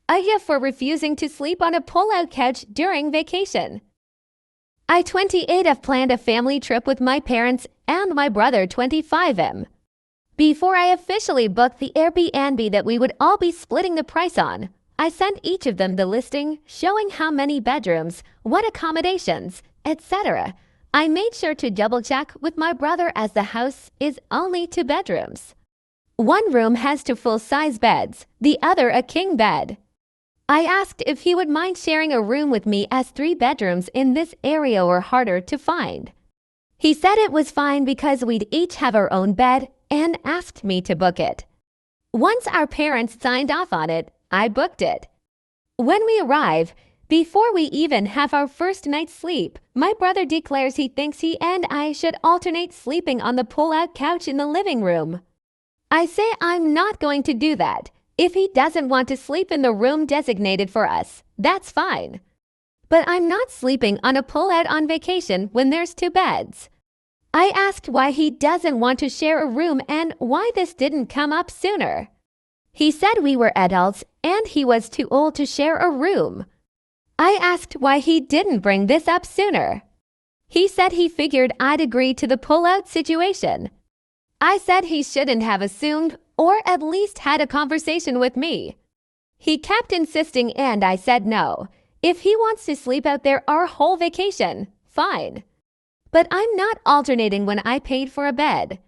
AITA for refusing to sleep on a pull-out couch during vacation. I 28 have planned a family trip with my parents and my brother 25M. Before I officially booked the Airbnb that we would all be splitting the price on, I sent each of them the listing showing how many bedrooms, what accommodations, etc. I made sure to double-check with my brother as the house is only 2 bedrooms. One room has 2 full-size beds, the other a king bed. I asked if he would mind sharing a room with me as 3 bedrooms in this area were harder to find. He said it was fine because we'd each have our own bed and asked me to book it. Once our parents signed off on it, I booked it. When we arrive, before we even have our first night's sleep, my brother declares he thinks he and I should alternate sleeping on the pull-out couch in the living room. I say I'm not going to do that. If he doesn't want to sleep in the room designated for us, that's fine. But I'm not sleeping on a pull-out on vacation when there's 2 beds. I asked why he doesn't want to share a room and why this didn't come up sooner. He said we were adults and he was too old to share a room. I asked why he didn't bring this up sooner. He said he figured I'd agree to the pull-out situation. I said he shouldn't have assumed or at least had a conversation with me. He kept insisting and I said no. If he wants to sleep out there our whole vacation, fine. But I'm not alternating when I paid for a bed.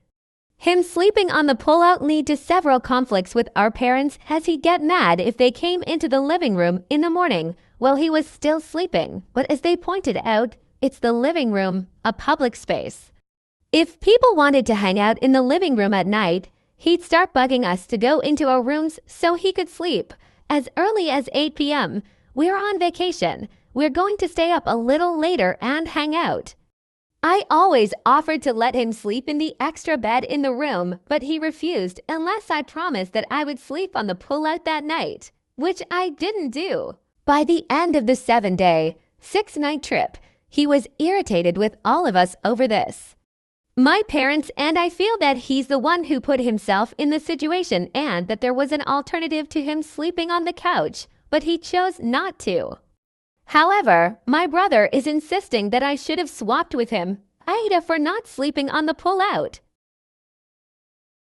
Him sleeping on the pull-out led to several conflicts with our parents as he'd get mad if they came into the living room in the morning while he was still sleeping. But as they pointed out, it's the living room, a public space. If people wanted to hang out in the living room at night, he'd start bugging us to go into our rooms so he could sleep. As early as 8 p.m., we're on vacation. We're going to stay up a little later and hang out. I always offered to let him sleep in the extra bed in the room, but he refused unless I promised that I would sleep on the pull-out that night, which I didn't do. By the end of the 7-day, 6-night trip, he was irritated with all of us over this. My parents and I feel that he's the one who put himself in the situation and that there was an alternative to him sleeping on the couch, but he chose not to. However, my brother is insisting that I should have swapped with him, AITA, for not sleeping on the pull-out.